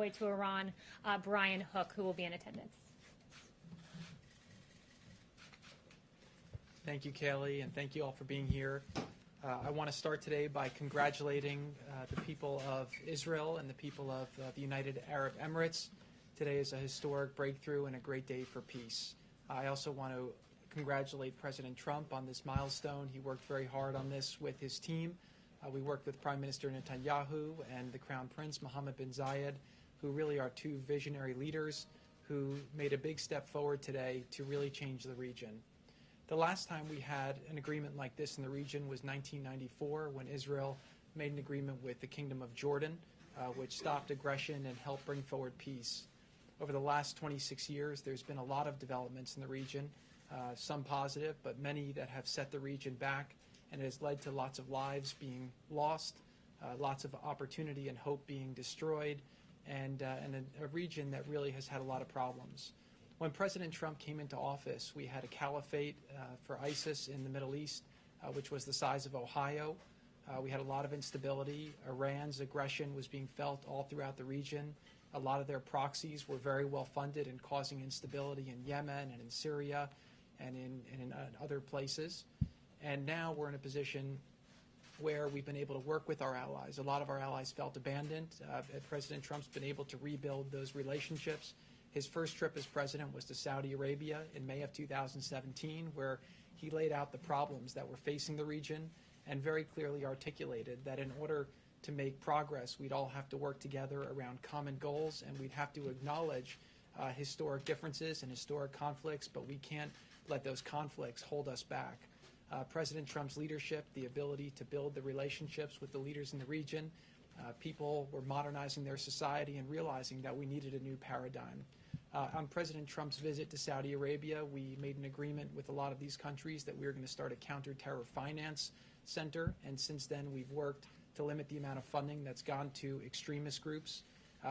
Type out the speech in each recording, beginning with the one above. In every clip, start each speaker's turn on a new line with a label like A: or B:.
A: to Iran, Brian Hook, who will be in attendance.
B: Thank you, Kaylee, and thank you all for being here. I want to start today by congratulating the people of Israel and the people of the United Arab Emirates. Today is a historic breakthrough and a great day for peace. I also want to congratulate President Trump on this milestone. He worked very hard on this with his team. We worked with Prime Minister Netanyahu and the Crown Prince Mohammed bin Zayed, who really are two visionary leaders who made a big step forward today to really change the region. The last time we had an agreement like this in the region was 1994, when Israel made an agreement with the Kingdom of Jordan, which stopped aggression and helped bring forward peace. Over the last 26 years, there's been a lot of developments in the region, some positive, but many that have set the region back, and it has led to lots of lives being lost, lots of opportunity and hope being destroyed, and a region that really has had a lot of problems. When President Trump came into office, we had a caliphate for ISIS in the Middle East, which was the size of Ohio. We had a lot of instability. Iran's aggression was being felt all throughout the region. A lot of their proxies were very well funded and causing instability in Yemen and in Syria and in other places. And now we're in a position where we've been able to work with our allies. A lot of our allies felt abandoned. President Trump's been able to rebuild those relationships. His first trip as president was to Saudi Arabia in May of 2017, where he laid out the problems that were facing the region and very clearly articulated that in order to make progress, we'd all have to work together around common goals, and we'd have to acknowledge historic differences and historic conflicts, but we can't let those conflicts hold us back. President Trump's leadership, the ability to build the relationships with the leaders in the region, people were modernizing their society and realizing that we needed a new paradigm. On President Trump's visit to Saudi Arabia, we made an agreement with a lot of these countries that we were going to start a counter-terror finance center, and since then we've worked to limit the amount of funding that's gone to extremist groups.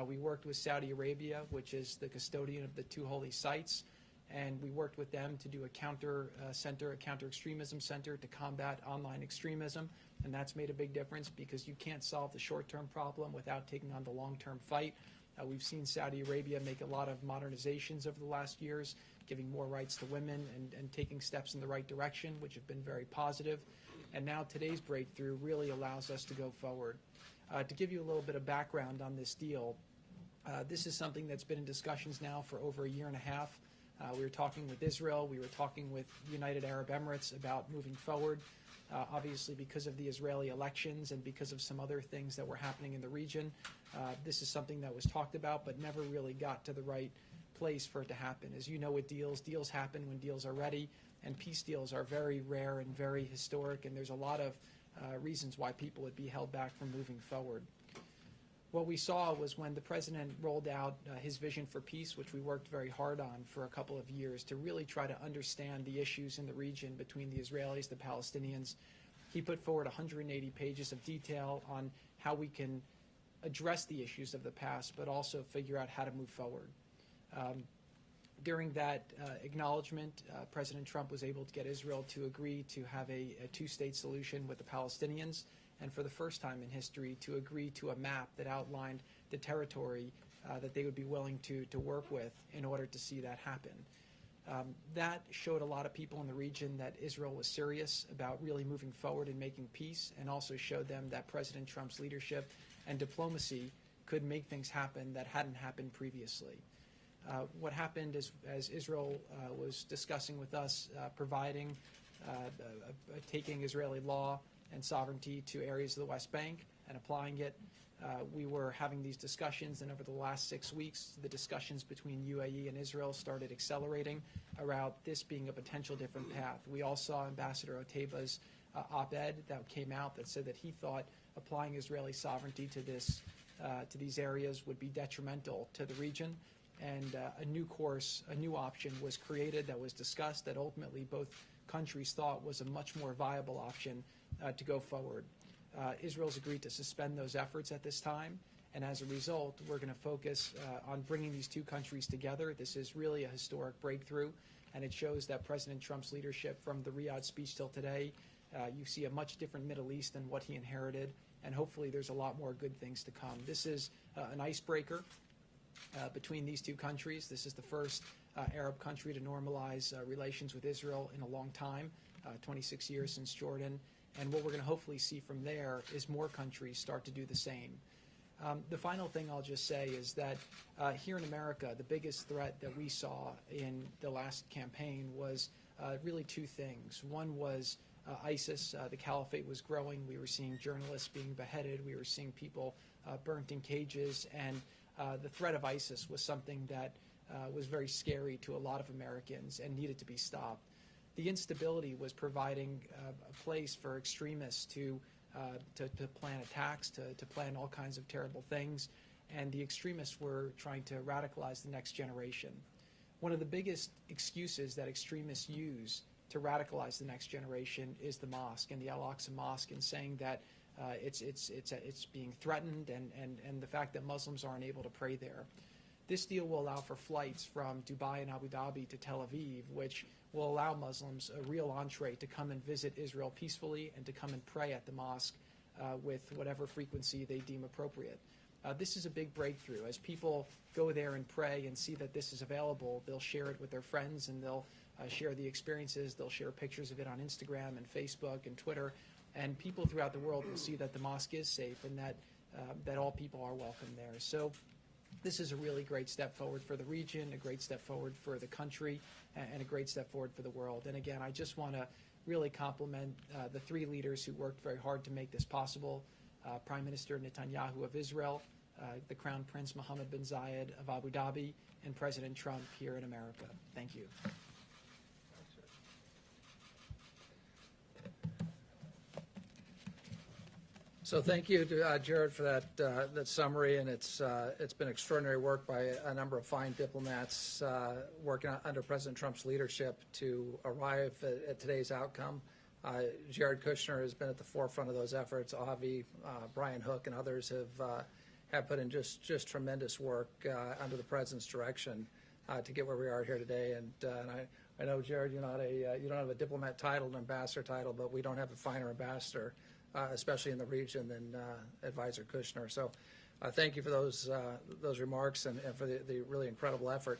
B: We worked with Saudi Arabia, which is the custodian of the two holy sites, and we worked with them to do a counter-extremism center to combat online extremism, and that's made a big difference because you can't solve the short-term problem without taking on the long-term fight. We've seen Saudi Arabia make a lot of modernizations over the last years, giving more rights to women and taking steps in the right direction, which have been very positive. And now today's breakthrough really allows us to go forward. To give you a little bit of background on this deal, this is something that's been in discussions now for over a year and a half. We were talking with Israel, we were talking with the United Arab Emirates about moving forward. Obviously, because of the Israeli elections and because of some other things that were happening in the region, this is something that was talked about but never really got to the right place for it to happen. As you know, with deals happen when deals are ready, and peace deals are very rare and very historic, and there's a lot of reasons why people would be held back from moving forward. What we saw was when the president rolled out his vision for peace, which we worked very hard on for a couple of years to really try to understand the issues in the region between the Israelis, the Palestinians. He put forward 180 pages of detail on how we can address the issues of the past, but also figure out how to move forward. During that acknowledgement, President Trump was able to get Israel to agree to have a two-state solution with the Palestinians, and for the first time in history to agree to a map that outlined the territory that they would be willing to work with in order to see that happen. That showed a lot of people in the region that Israel was serious about really moving forward and making peace, and also showed them that President Trump's leadership and diplomacy could make things happen that hadn't happened previously. What happened is, as Israel was discussing with us, taking Israeli law and sovereignty to areas of the West Bank and applying it. We were having these discussions, and over the last 6 weeks, the discussions between UAE and Israel started accelerating around this being a potential different path. We all saw Ambassador Oteba's op-ed that came out that said that he thought applying Israeli sovereignty to these areas would be detrimental to the region, and a new option was created that was discussed that ultimately both countries thought was a much more viable option to go forward. Israel's agreed to suspend those efforts at this time, and as a result, we're going to focus on bringing these two countries together. This is really a historic breakthrough, and it shows that President Trump's leadership from the Riyadh speech till today, you see a much different Middle East than what he inherited, and hopefully there's a lot more good things to come. This is an icebreaker. between these two countries. This is the first Arab country to normalize relations with Israel in a long time, 26 years since Jordan. And what we're going to hopefully see from there is more countries start to do the same. The final thing I'll just say is that here in America, the biggest threat that we saw in the last campaign was really two things. One was ISIS. The caliphate was growing. We were seeing journalists being beheaded. We were seeing people burnt in cages. And the threat of ISIS was something that was very scary to a lot of Americans and needed to be stopped. The instability was providing a place for extremists to plan attacks, to plan all kinds of terrible things, and the extremists were trying to radicalize the next generation. One of the biggest excuses that extremists use to radicalize the next generation is the mosque and the Al-Aqsa Mosque, and saying that it's being threatened, and the fact that Muslims aren't able to pray there. This deal will allow for flights from Dubai and Abu Dhabi to Tel Aviv, which will allow Muslims a real entree to come and visit Israel peacefully and to come and pray at the mosque with whatever frequency they deem appropriate. This is a big breakthrough. As people go there and pray and see that this is available, they'll share it with their friends, and they'll share the experiences. They'll share pictures of it on Instagram and Facebook and Twitter, and people throughout the world will see that the mosque is safe and that all people are welcome there. So this is a really great step forward for the region, a great step forward for the country, and a great step forward for the world. And again, I just want to really compliment the three leaders who worked very hard to make this possible. Prime Minister Netanyahu of Israel, the Crown Prince Mohammed bin Zayed of Abu Dhabi, and President Trump here in America. Thank you.
C: So thank you to Jared for that summary, and it's been extraordinary work by a number of fine diplomats working under President Trump's leadership to arrive at today's outcome. Jared Kushner has been at the forefront of those efforts. Avi, Brian Hook, and others have put in just tremendous work under the President's direction to get where we are here today. And I know, Jared, you don't have a diplomat title, an ambassador title, but we don't have a finer ambassador, especially in the region, than Advisor Kushner. So thank you for those remarks and for the really incredible effort.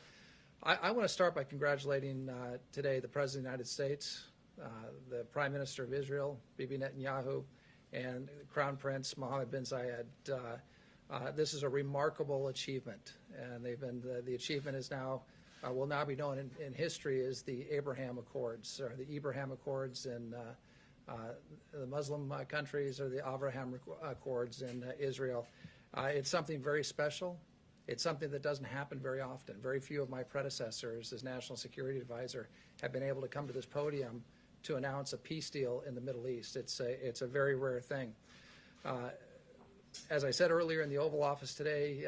C: I want to start by congratulating today the President of the United States, the Prime Minister of Israel, Bibi Netanyahu, and Crown Prince Mohammed bin Zayed. This is a remarkable achievement, and the achievement is now will now be known in history as the Abraham Accords, or the Ibrahim Accords in the Muslim countries, or the Abraham Accords in Israel. It's something very special. It's something that doesn't happen very often. Very few of my predecessors as National Security Advisor have been able to come to this podium to announce a peace deal in the Middle East. It's a very rare thing. As I said earlier in the Oval Office today,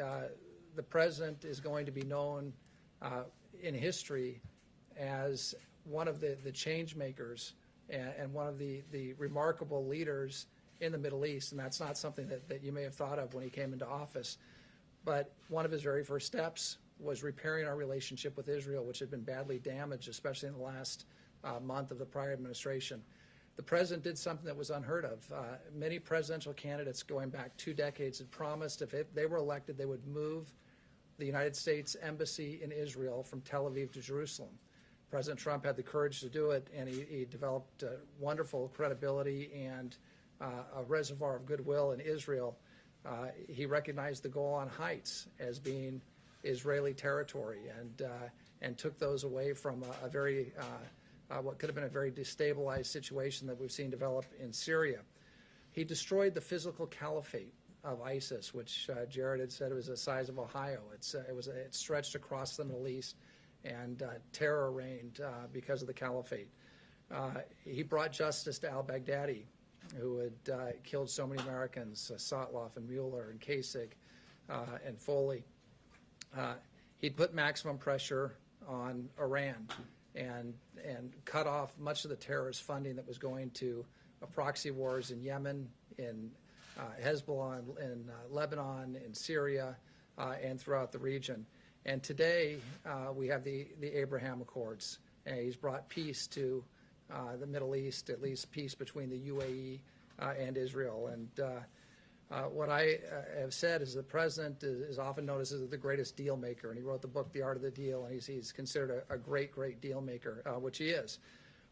C: the President is going to be known in history as one of the change makers and one of the remarkable leaders in the Middle East. And that's not something that you may have thought of when he came into office. But one of his very first steps was repairing our relationship with Israel, which had been badly damaged, especially in the last month of the prior administration. The President did something that was unheard of. Many presidential candidates going back 2 decades had promised if they were elected, they would move the United States Embassy in Israel from Tel Aviv to Jerusalem. President Trump had the courage to do it, and he developed wonderful credibility and a reservoir of goodwill in Israel. He recognized the Golan Heights as being Israeli territory and took those away from a very what could have been a very destabilized situation that we've seen develop in Syria. He destroyed the physical caliphate of ISIS, which Jared had said was the size of Ohio. It stretched across the Middle East, and terror reigned because of the caliphate. He brought justice to al-Baghdadi, who had killed so many Americans, Sotloff and Mueller and Kasich and Foley. He put maximum pressure on Iran and cut off much of the terrorist funding that was going to proxy wars in Yemen, in Hezbollah, in Lebanon, in Syria, and throughout the region. And today we have the Abraham Accords. And he's brought peace to the Middle East, at least peace between the UAE and Israel. And What I have said is the president is often known as the greatest deal maker, and he wrote the book The Art of the Deal, and he's considered a great deal maker, which he is.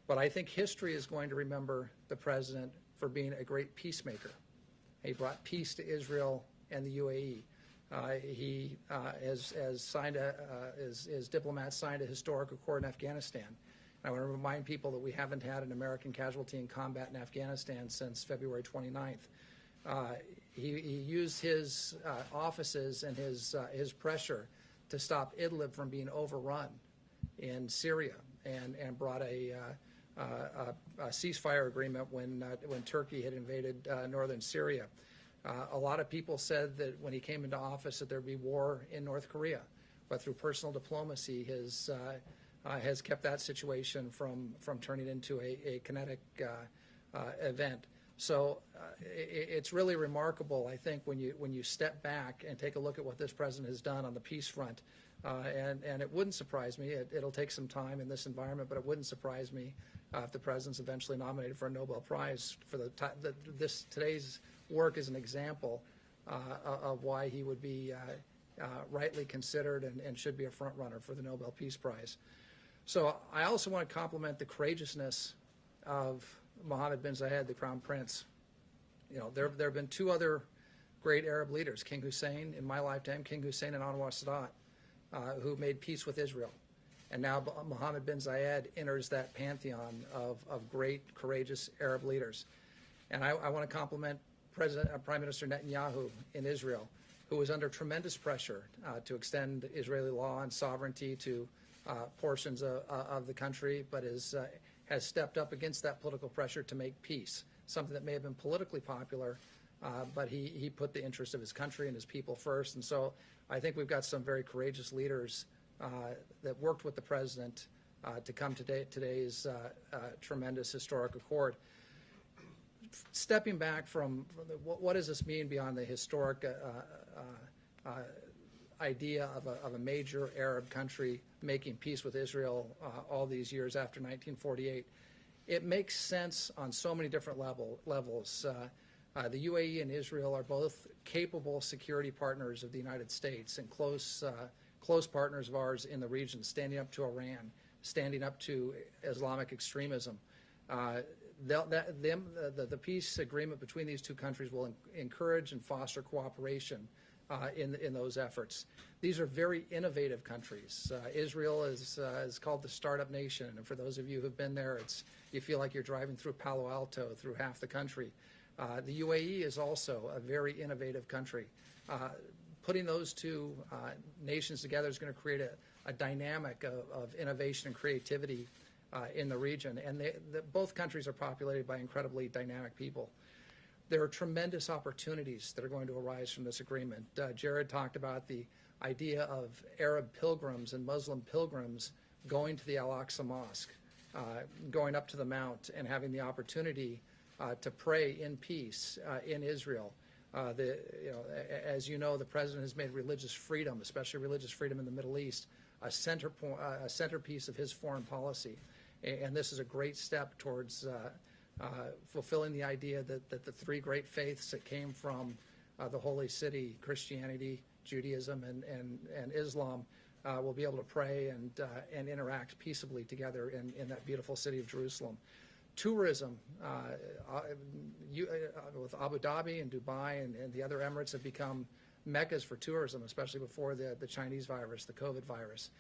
C: But I think history is going to remember the president for being a great peacemaker. He brought peace to Israel and the UAE. He has signed his diplomats signed a historic accord in Afghanistan. I want to remind people that we haven't had an American casualty in combat in Afghanistan since February 29th. He used his offices and his pressure to stop Idlib from being overrun in Syria, and brought a ceasefire agreement when Turkey had invaded northern Syria. A lot of people said that when he came into office that there'd be war in North Korea, but through personal diplomacy, has kept that situation from turning into a kinetic event. So it's really remarkable, I think, when you step back and take a look at what this president has done on the peace front. And it wouldn't surprise me. It'll take some time in this environment, but it wouldn't surprise me if the president's eventually nominated for a Nobel Prize. Today's work is an example of why he would be rightly considered and should be a front runner for the Nobel Peace Prize. So I also want to compliment the courageousness of Mohammed bin Zayed, the Crown Prince. You know, there have been two other great Arab leaders, King Hussein in my lifetime, King Hussein and Anwar Sadat, who made peace with Israel. And now Mohammed bin Zayed enters that pantheon of great, courageous Arab leaders. And I want to compliment Prime Minister Netanyahu in Israel, who was under tremendous pressure to extend Israeli law and sovereignty to portions of the country, but has stepped up against that political pressure to make peace, something that may have been politically popular, but he put the interest of his country and his people first. And so I think we've got some very courageous leaders that worked with the president to come to today's tremendous historic accord. Stepping back from what does this mean beyond the historic idea of a major Arab country making peace with Israel all these years after 1948, it makes sense on so many different levels. The UAE and Israel are both capable security partners of the United States and close partners of ours in the region, standing up to Iran, standing up to Islamic extremism. The peace agreement between these two countries will encourage and foster cooperation in those efforts. These are very innovative countries. Israel is called the startup nation, and for those of you who've been there, you feel like you're driving through Palo Alto, through half the country. The UAE is also a very innovative country. Putting those two nations together is going to create a dynamic of innovation and creativity in the region, and both countries are populated by incredibly dynamic people. There are tremendous opportunities that are going to arise from this agreement. Jared talked about the idea of Arab pilgrims and Muslim pilgrims going to the Al-Aqsa Mosque, going up to the Mount and having the opportunity to pray in peace in Israel. As you know, the president has made religious freedom, especially religious freedom in the Middle East, a centerpiece of his foreign policy. And this is a great step towards fulfilling the idea that the three great faiths that came from the Holy City, Christianity, Judaism, and Islam, will be able to pray and interact peaceably together in that beautiful city of Jerusalem. Tourism, with Abu Dhabi and Dubai and the other Emirates have become meccas for tourism, especially before the Chinese virus, the COVID virus.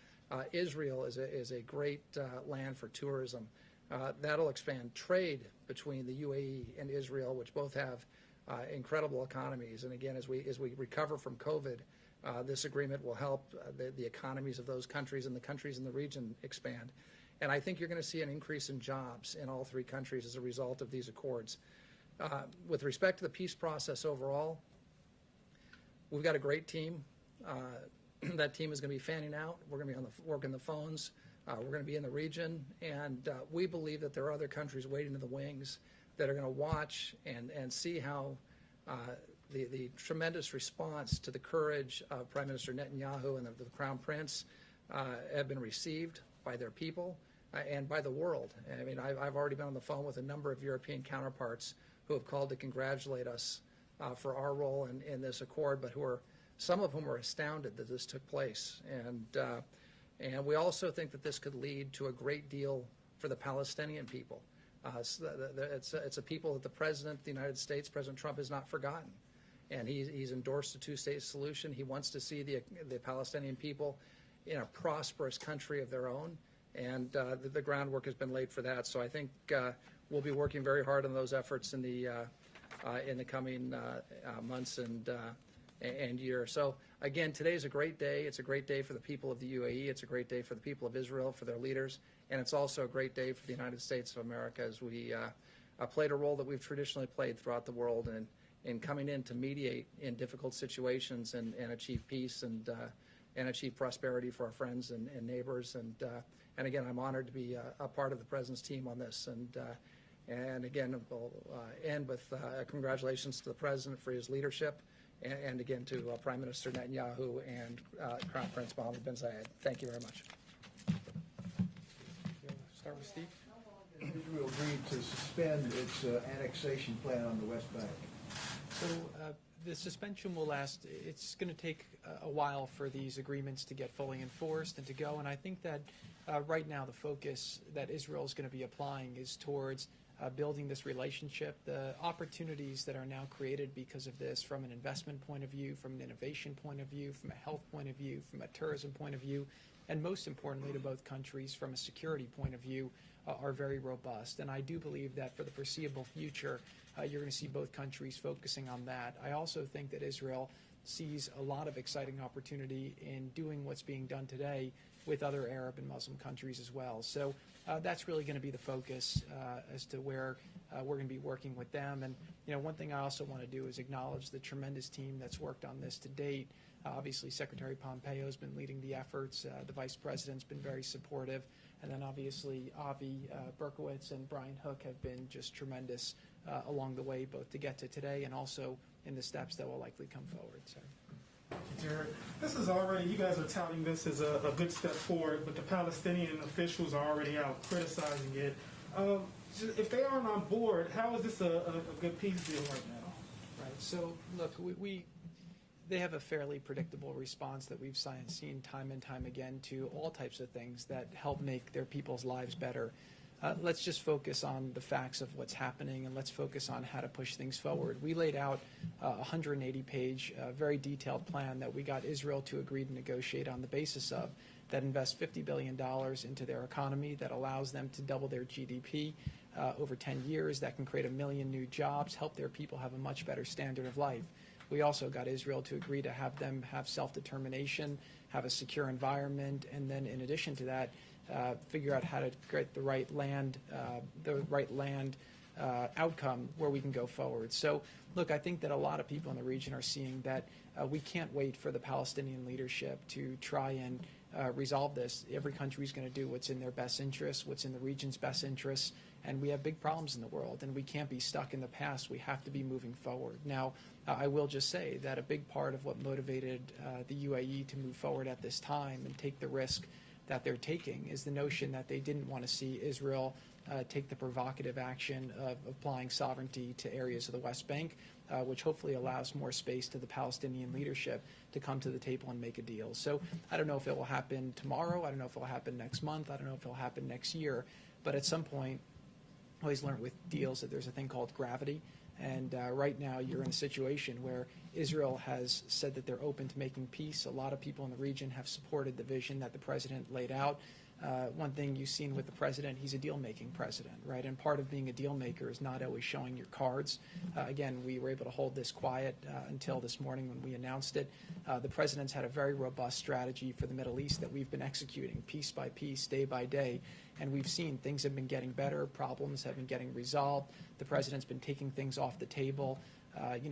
C: Israel is a great land for tourism. That'll expand trade between the UAE and Israel, which both have incredible economies. And again, as we recover from COVID, this agreement will help the economies of those countries and the countries in the region expand. And I think you're going to see an increase in jobs in all three countries as a result of these accords. With respect to the peace process overall, we've got a great team. That team is going to be fanning out. We're going to be working the phones. We're going to be in the region. And we believe that there are other countries waiting in the wings that are going to watch and see how the tremendous response to the courage of Prime Minister Netanyahu and the Crown Prince have been received by their people and by the world. I mean, I've already been on the phone with a number of European counterparts who have called to congratulate us for our role in this accord, but some of whom are astounded that this took place. And we also think that this could lead to a great deal for the Palestinian people. It's a people that the President of the United States, President Trump, has not forgotten. And he's endorsed a two-state solution. He wants to see the Palestinian people in a prosperous country of their own. And the groundwork has been laid for that. So I think we'll be working very hard on those efforts in the coming months and year. So again, today's a great day. It's a great day for the people of the UAE. It's a great day for the people of Israel, for their leaders. And it's also a great day for the United States of America as we played a role that we've traditionally played throughout the world in coming in to mediate in difficult situations and achieve peace and achieve prosperity for our friends and neighbors. And again, I'm honored to be a part of the President's team on this. And again, we'll end with congratulations to the President for his leadership, and again to Prime Minister Netanyahu and Crown Prince Mohammed bin Zayed. Thank you very much.
B: Start with Steve.
D: Israel agreed to suspend its annexation plan on the West Bank.
B: So the suspension will last. It's going to take a while for these agreements to get fully enforced and to go. And I think that right now the focus that Israel is going to be applying is towards building this relationship. The opportunities that are now created because of this, from an investment point of view, from an innovation point of view, from a health point of view, from a tourism point of view, and most importantly to both countries from a security point of view, are very robust. And I do believe that for the foreseeable future, you're going to see both countries focusing on that. I also think that Israel sees a lot of exciting opportunity in doing what's being done today with other Arab and Muslim countries as well. So that's really going to be the focus as to where we're going to be working with them. And one thing I also want to do is acknowledge the tremendous team that's worked on this to date. Obviously, Secretary Pompeo has been leading the efforts. The Vice President's been very supportive. And then obviously Avi Berkowitz and Brian Hook have been just tremendous along the way, both to get to today and also in the steps that will likely come forward. So.
E: Jared, this is already, you guys are touting this as a good step forward, but the Palestinian officials are already out criticizing it. If they aren't on board, how is this a good peace deal right now?
B: Right. So, look, they have a fairly predictable response that we've seen time and time again to all types of things that help make their people's lives better. Let's just focus on the facts of what's happening, and let's focus on how to push things forward. We laid out a 180-page, very detailed plan that we got Israel to agree to negotiate on the basis of, that invests $50 billion into their economy, that allows them to double their GDP over 10 years, that can create 1 million new jobs, help their people have a much better standard of life. We also got Israel to agree to have them have self-determination, have a secure environment, and then in addition to that, figure out how to create the right land outcome where we can go forward. So, look, I think that a lot of people in the region are seeing that we can't wait for the Palestinian leadership to try and resolve this. Every country is going to do what's in their best interests, what's in the region's best interests, and we have big problems in the world, and we can't be stuck in the past. We have to be moving forward. Now, I will just say that a big part of what motivated the UAE to move forward at this time and take the risk that they're taking is the notion that they didn't want to see Israel take the provocative action of applying sovereignty to areas of the West Bank, which hopefully allows more space to the Palestinian leadership to come to the table and make a deal. So I don't know if it will happen tomorrow. I don't know if it will happen next month. I don't know if it will happen next year. But at some point, I always learned with deals that there's a thing called gravity. And right now you're in a situation where Israel has said that they're open to making peace. A lot of people in the region have supported the vision that the president laid out. One thing you've seen with the president, he's a deal-making president, right? And part of being a deal-maker is not always showing your cards. Again, we were able to hold this quiet until this morning when we announced it. The president's had a very robust strategy for the Middle East that we've been executing piece by piece, day by day. And we've seen things have been getting better, problems have been getting resolved. The president's been taking things off the table,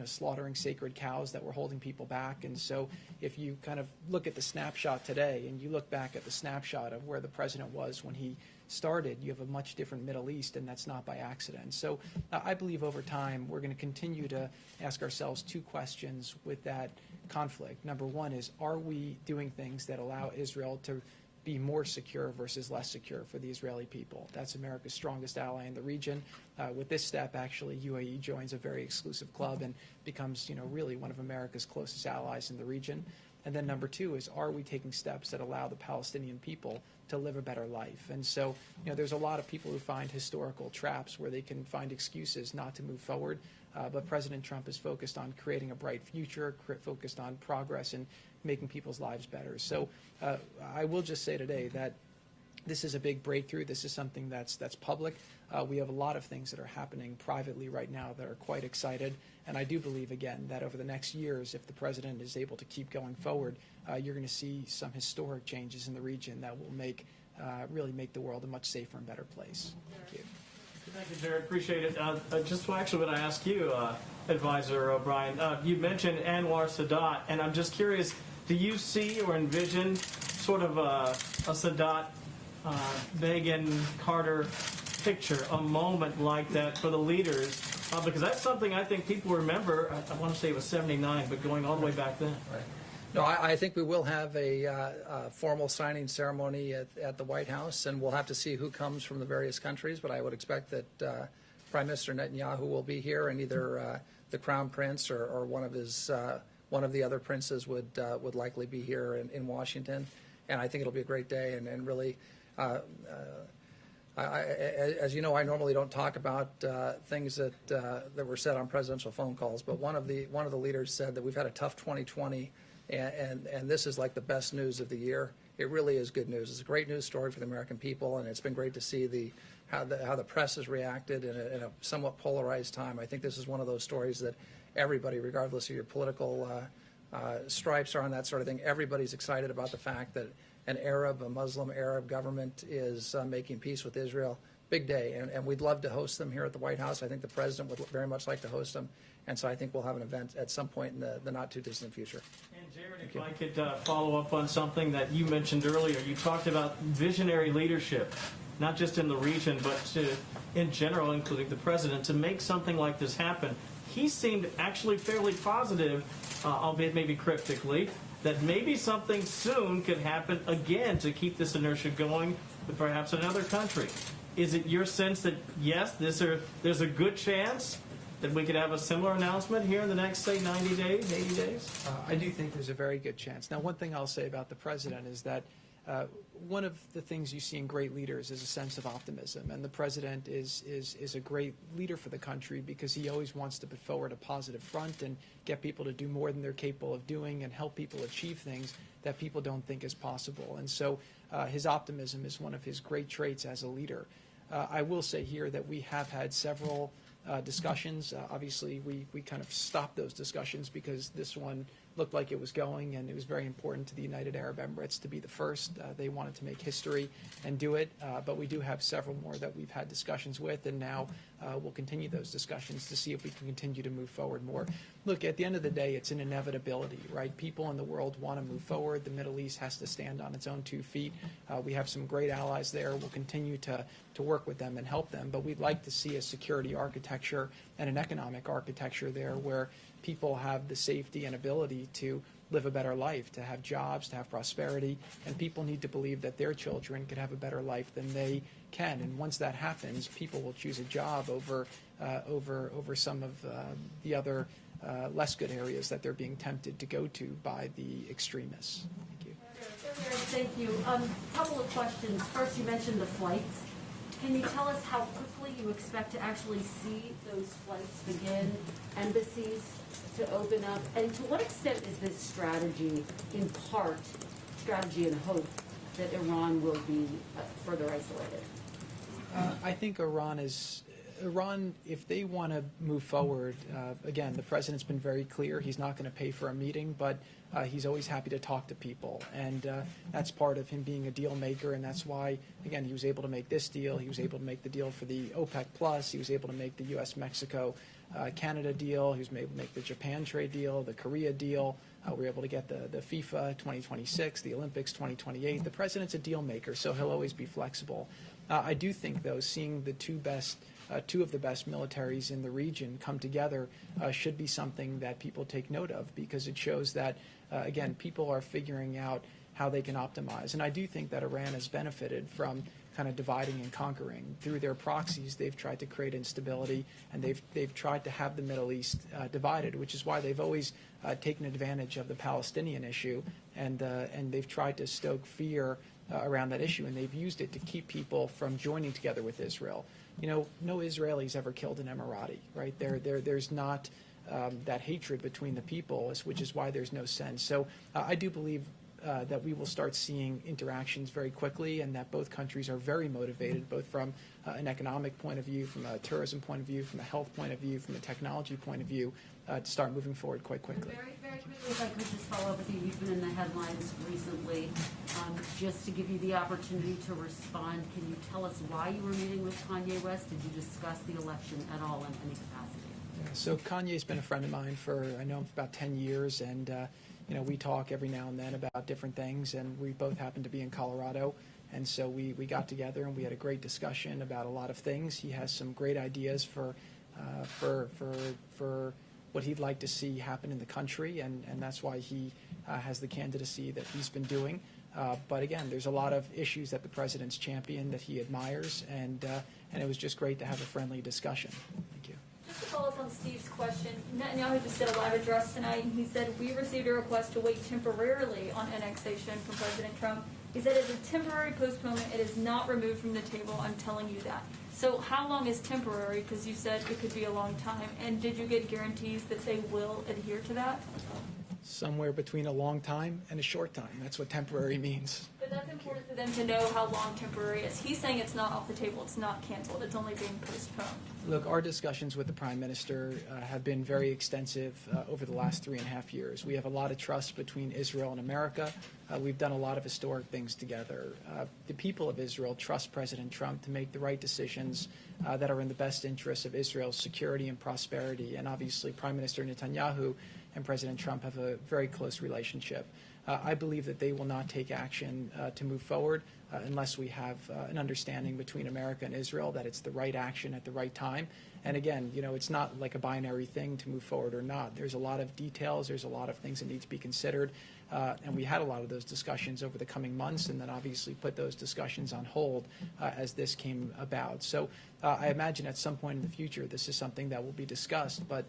B: slaughtering sacred cows that were holding people back. And so if you kind of look at the snapshot today and you look back at the snapshot of where the president was when he started, you have a much different Middle East, and that's not by accident. So I believe over time we're going to continue to ask ourselves two questions with that conflict. Number one is, are we doing things that allow Israel to be more secure versus less secure for the Israeli people. That's America's strongest ally in the region. With this step, actually, UAE joins a very exclusive club and becomes, really one of America's closest allies in the region. And then number two is, are we taking steps that allow the Palestinian people to live a better life? And so, there's a lot of people who find historical traps where they can find excuses not to move forward. But President Trump is focused on creating a bright future, focused on progress and making people's lives better. So I will just say today that this is a big breakthrough. This is something that's public. We have a lot of things that are happening privately right now that are quite excited. And I do believe, again, that over the next years, if the president is able to keep going forward, you're going to see some historic changes in the region that will really make the world a much safer and better place. Thank you.
F: Thank you, Jared. Appreciate it. Just actually what I ask you, Advisor O'Brien, you mentioned Anwar Sadat, and I'm just curious, do you see or envision sort of a Sadat, Begin, Carter picture, a moment like that for the leaders? Because that's something I think people remember. I want to say it was 79, but going all the way back then.
C: Right. No, I think we will have a formal signing ceremony at the White House, and we'll have to see who comes from the various countries. But I would expect that Prime Minister Netanyahu will be here, and either the Crown Prince or one of the other princes would likely be here in Washington. And I think it'll be a great day, and really. As you know, I normally don't talk about things that were said on presidential phone calls, but one of the leaders said that we've had a tough 2020, and this is like the best news of the year. It really is good news. It's a great news story for the American people, and it's been great to see how the press has reacted in a somewhat polarized time. I think this is one of those stories that everybody, regardless of your political stripes or on that sort of thing, everybody's excited about the fact that a Muslim Arab government is making peace with Israel. Big day, and we'd love to host them here at the White House. I think the president would very much like to host them, and so I think we'll have an event at some point in the not-too-distant future.
F: And Jared, if I could follow up on something that you mentioned earlier. You talked about visionary leadership, not just in the region, but in general, including the president, to make something like this happen. He seemed actually fairly positive, albeit maybe cryptically, that maybe something soon could happen again to keep this inertia going with perhaps another country. Is it your sense that, yes, there's a good chance that we could have a similar announcement here in the next, say, 90 days, 80 days?
B: I do think there's a very good chance. Now, one thing I'll say about the president is that one of the things you see in great leaders is a sense of optimism, and the president is a great leader for the country because he always wants to put forward a positive front and get people to do more than they're capable of doing and help people achieve things that people don't think is possible. And so his optimism is one of his great traits as a leader. I will say here that we have had several discussions. Obviously, we kind of stopped those discussions because this one looked like it was going, and it was very important to the United Arab Emirates to be the first. They wanted to make history and do it, but we do have several more that we've had discussions with, and now we'll continue those discussions to see if we can continue to move forward more. Look, at the end of the day, it's an inevitability, right? People in the world want to move forward. The Middle East has to stand on its own 2 feet. We have some great allies there. We'll continue to work with them and help them, but we'd like to see a security architecture and an economic architecture there where people have the safety and ability to live a better life, to have jobs, to have prosperity, and people need to believe that their children could have a better life than they can. And once that happens, people will choose a job over some of the other less good areas that they're being tempted to go to by the extremists. Thank you.
G: Thank you. Couple of questions. First, you mentioned the flights. Can you tell us how quickly you expect to actually see those flights begin, embassies to open up, and to what extent is this strategy, in part, strategy and hope that Iran will be further isolated?
B: I think Iran, if they want to move forward, again, the president's been very clear. He's not going to pay for a meeting, but he's always happy to talk to people. And that's part of him being a deal maker, and that's why, again, he was able to make this deal. He was able to make the deal for the OPEC Plus. He was able to make the U.S.-Mexico Canada deal. He was able to make the Japan trade deal, the Korea deal. We were able to get the FIFA 2026, the Olympics 2028. The president's a deal maker, so he'll always be flexible. I do think, though, seeing the two of the best militaries in the region come together should be something that people take note of, because it shows that, again, people are figuring out how they can optimize. And I do think that Iran has benefited from kind of dividing and conquering. Through their proxies, they've tried to create instability, and they've tried to have the Middle East divided, which is why they've always taken advantage of the Palestinian issue, and they've tried to stoke fear around that issue, and they've used it to keep people from joining together with Israel. You know, no Israelis ever killed an Emirati, right? There's not that hatred between the people, which is why there's no sense. So I do believe that we will start seeing interactions very quickly, and that both countries are very motivated, both from an economic point of view, from a tourism point of view, from a health point of view, from a technology point of view, to start moving forward quite quickly.
G: Very, very quickly, if I could just follow up with you. You've been in the headlines recently. Just to give you the opportunity to respond, can you tell us why you were meeting with Kanye West? Did you discuss the election at all in any capacity?
B: Yeah, so Kanye's been a friend of mine I know him for about 10 years, and you know, we talk every now and then about different things, and we both happen to be in Colorado, and so we got together and we had a great discussion about a lot of things. He has some great ideas for what he'd like to see happen in the country, and that's why he has the candidacy that he's been doing. But again, there's a lot of issues that the president's championed that he admires, and it was just great to have a friendly discussion. Thank you.
H: Just to follow up on Steve's question, Netanyahu just did a live address tonight, and he said, we received a request to wait temporarily on annexation from President Trump. He said it's a temporary postponement. It is not removed from the table. I'm telling you that. So how long is temporary? Because you said it could be a long time. And did you get guarantees that they will adhere to that?
B: Somewhere between a long time and a short time. That's what temporary means.
H: But that's important for them to know how long temporary is. He's saying it's not off the table. It's not canceled. It's only being postponed.
B: Look, our discussions with the Prime Minister have been very extensive over the last 3.5 years. We have a lot of trust between Israel and America. We've done a lot of historic things together. The people of Israel trust President Trump to make the right decisions that are in the best interests of Israel's security and prosperity. And obviously, Prime Minister Netanyahu and President Trump have a very close relationship. I believe that they will not take action to move forward unless we have an understanding between America and Israel that it's the right action at the right time. And again, you know, it's not like a binary thing to move forward or not. There's a lot of details. There's a lot of things that need to be considered. And we had a lot of those discussions over the coming months, and then obviously put those discussions on hold as this came about. So I imagine at some point in the future this is something that will be discussed. But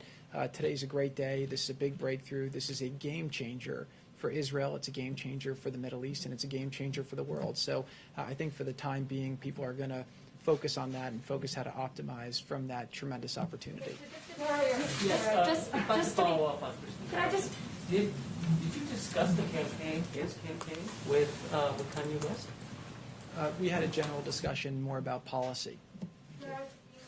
B: today's a great day. This is a big breakthrough. This is a game changer for Israel. It's a game changer for the Middle East, and it's a game changer for the world. So I think for the time being, people are going to focus on that and focus how to optimize from that tremendous opportunity.
F: Yes, if I could follow up on Christine.
H: Can I just...
F: Did you discuss the campaign, his campaign, with Kanye West?
B: We had a general discussion more about policy.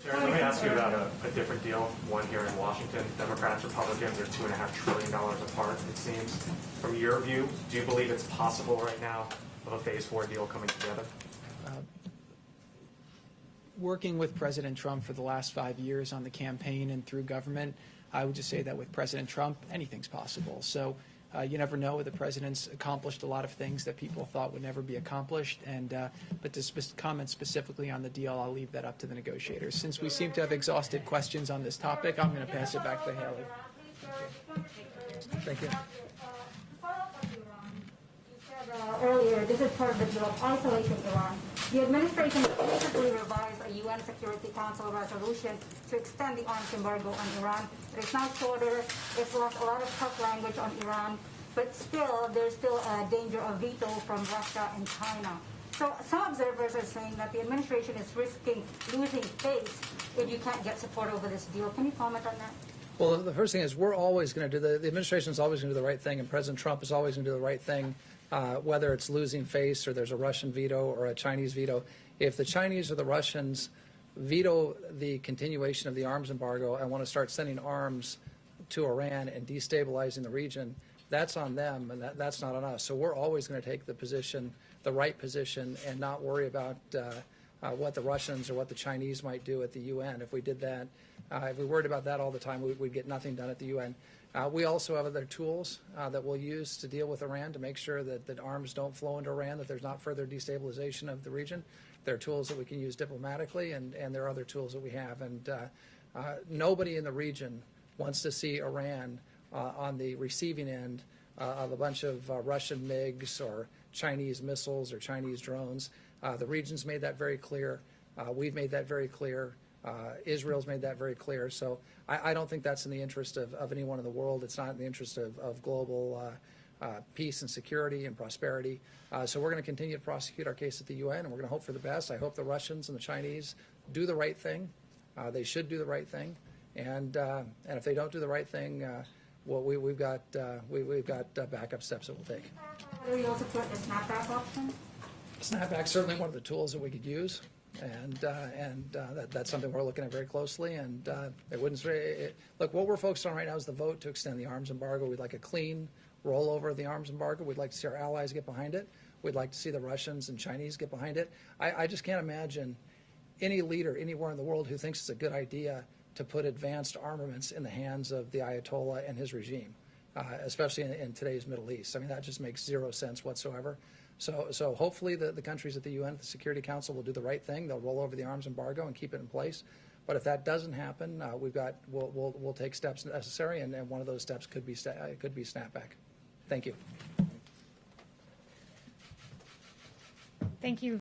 I: Jared, let me ask you about a different deal, one here in Washington. Democrats, Republicans are $2.5 trillion apart, it seems. From your view, do you believe it's possible right now of a Phase 4 deal coming together?
B: Working with President Trump for the last 5 years on the campaign and through government, I would just say that with President Trump, anything's possible. So you never know. The president's accomplished a lot of things that people thought would never be accomplished. But to comment specifically on the deal, I'll leave that up to the negotiators. Since we seem to have exhausted questions on this topic, I'm going to pass it back to Haley.
C: Thank you.
J: Earlier, this is part of the deal of isolating Iran. The administration recently revised a UN Security Council resolution to extend the arms embargo on Iran. It is now shorter. It's lost a lot of tough language on Iran, but still, there's still a danger of veto from Russia and China. So some observers are saying that the administration is risking losing face if you can't get support over this deal. Can you comment on that?
C: Well, the first thing is we're always going to do the administration is always going to do the right thing, and President Trump is always going to do the right thing. Whether it's losing face or there's a Russian veto or a Chinese veto, if the Chinese or the Russians veto the continuation of the arms embargo and want to start sending arms to Iran and destabilizing the region, that's on them, and that's not on us. So we're always going to take the position, the right position, and not worry about what the Russians or what the Chinese might do at the UN. If we did that, if we worried about that all the time, we'd get nothing done at the UN. We also have other tools that we'll use to deal with Iran to make sure that arms don't flow into Iran, that there's not further destabilization of the region. There are tools that we can use diplomatically, and there are other tools that we have. And nobody in the region wants to see Iran on the receiving end of a bunch of Russian MiGs or Chinese missiles or Chinese drones. The region's made that very clear. We've made that very clear. Israel's made that very clear. So I don't think that's in the interest of anyone in the world. It's not in the interest of global peace and security and prosperity. So we're going to continue to prosecute our case at the UN, and we're going to hope for the best. I hope the Russians and the Chinese do the right thing. They should do the right thing. And if they don't do the right thing, well, we've got backup steps that we'll take.
J: Will you also support the snapback option?
C: Snapback's certainly one of the tools that we could use, and that's something we're looking at very closely. And look, what we're focused on right now is the vote to extend the arms embargo. We'd like a clean rollover of the arms embargo. We'd like to see our allies get behind it. We'd like to see the Russians and Chinese get behind it. I just can't imagine any leader anywhere in the world who thinks it's a good idea to put advanced armaments in the hands of the Ayatollah and his regime, especially in today's Middle East. I mean, that just makes zero sense whatsoever. So hopefully the countries at the UN, the Security Council, will do the right thing. They'll roll over the arms embargo and keep it in place. But if that doesn't happen, we'll take steps necessary, and one of those steps could be snapback. Thank you.
A: Thank you.